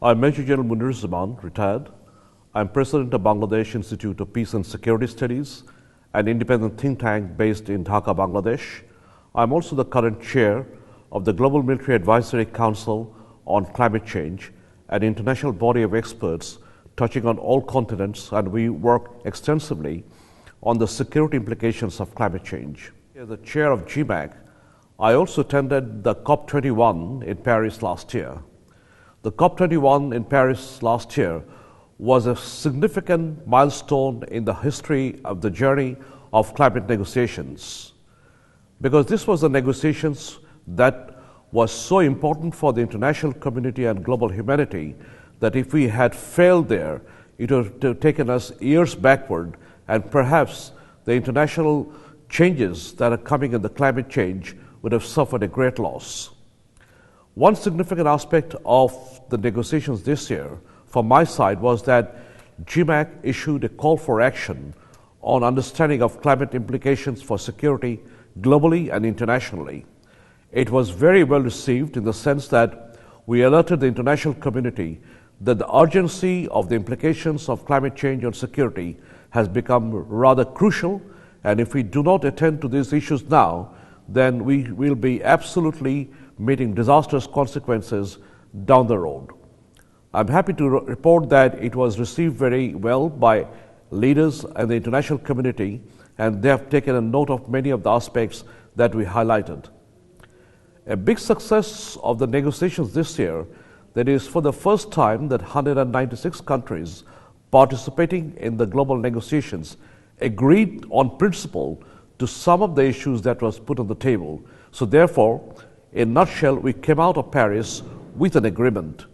I'm Major General Muniruzzaman, retired. I'm President of Bangladesh Institute of Peace and Security Studies, an independent think tank based in Dhaka, Bangladesh. I'm also the current chair of the Global Military Advisory Council on Climate Change, an international body of experts touching on all continents, and we work extensively on the security implications of climate change. As the chair of GMAC, I also attended the COP21 in Paris last year. The COP21 in Paris last year was a significant milestone in the history of the journey of climate negotiations, because this was the negotiations that was so important for the international community and global humanity that if we had failed there, it would have taken us years backward, and perhaps the international changes that are coming in the climate change would have suffered a great loss. One significant aspect of the negotiations this year from my side was that GMAC issued a call for action on understanding of climate implications for security globally and internationally. It was very well received in the sense that we alerted the international community that the urgency of the implications of climate change on security has become rather crucial, and if we do not attend to these issues now, then we will be absolutely meeting disastrous consequences down the road. I'm happy to report that it was received very well by leaders and the international community, and they have taken a note of many of the aspects that we highlighted. A big success of the negotiations this year, that is for the first time that 196 countries participating in the global negotiations agreed on principle to some of the issues that was put on the table. So therefore, in a nutshell, we came out of Paris with an agreement.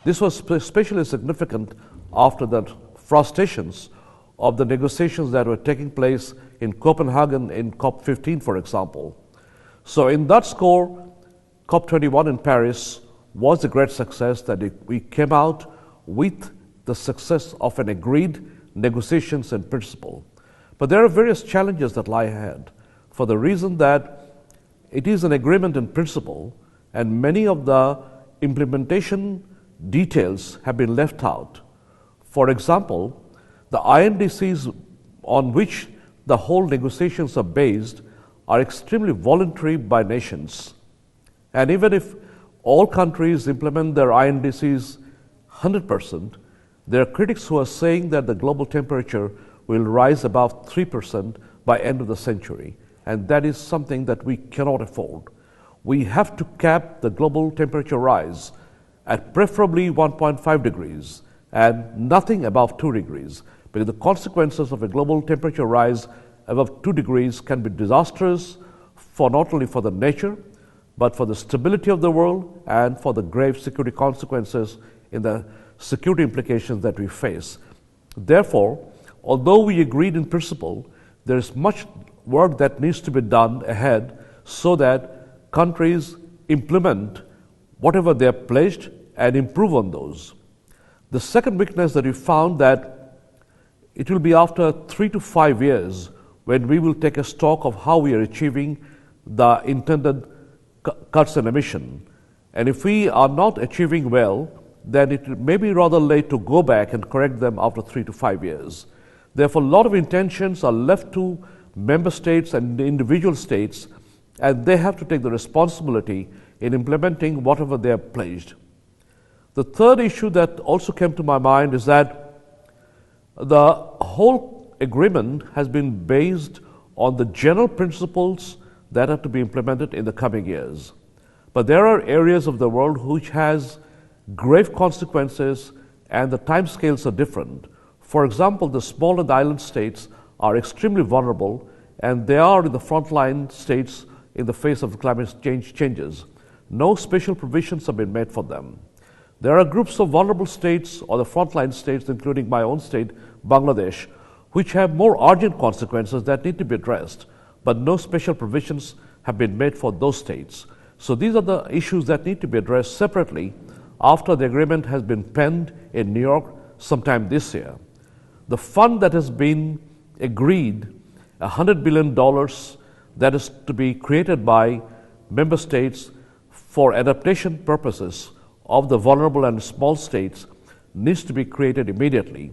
This was especially significant after the frustrations of the negotiations that were taking place in Copenhagen in COP15, for example. So in that score, COP21 in Paris was a great success that we came out with the success of an agreed negotiations in principle. But there are various challenges that lie ahead for the reason that it is an agreement in principle and many of the implementation details have been left out. For example, the INDCs on which the whole negotiations are based are extremely voluntary by nations. And even if all countries implement their INDCs 100%, there are critics who are saying that the global temperature will rise above 3% by end of the century. And that is something that we cannot afford. We have to cap the global temperature rise at preferably 1.5 degrees and nothing above 2 degrees, because the consequences of a global temperature rise above 2 degrees can be disastrous for not only for the nature, but for the stability of the world and for the grave security consequences in the security implications that we face. Therefore, although we agreed in principle, there is much work that needs to be done ahead so that countries implement whatever they have pledged and improve on those. The second weakness that we found that it will be after 3 to 5 years when we will take a stock of how we are achieving the intended cuts in emission. And if we are not achieving well, then it may be rather late to go back and correct them after 3 to 5 years. Therefore, a lot of intentions are left to member states and individual states, and they have to take the responsibility in implementing whatever they have pledged. The third issue that also came to my mind is that the whole agreement has been based on the general principles that are to be implemented in the coming years. But there are areas of the world which has grave consequences and the timescales are different. For example, the small and island states are extremely vulnerable, and they are in the frontline states in the face of climate change changes. No special provisions have been made for them. There are groups of vulnerable states or the frontline states, including my own state, Bangladesh, which have more urgent consequences that need to be addressed, but no special provisions have been made for those states. So these are the issues that need to be addressed separately after the agreement has been penned in New York sometime this year. The fund that has been agreed, $100 billion that is to be created by member states for adaptation purposes of the vulnerable and small states needs to be created immediately.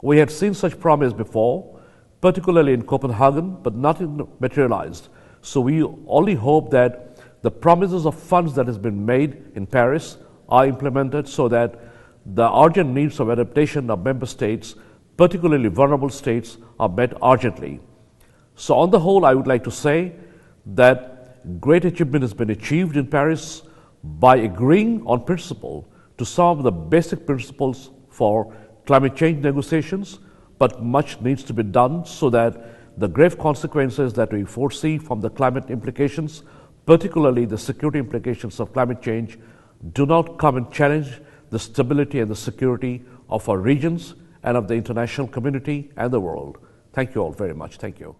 We had seen such promise before, particularly in Copenhagen, but nothing materialized. So we only hope that the promises of funds that has been made in Paris are implemented so that the urgent needs of adaptation of member states, particularly vulnerable states, are met urgently. So on the whole, I would like to say that great achievement has been achieved in Paris by agreeing on principle to some of the basic principles for climate change negotiations, but much needs to be done so that the grave consequences that we foresee from the climate implications, particularly the security implications of climate change, do not come and challenge the stability and the security of our regions and of the international community and the world. Thank you all very much. Thank you.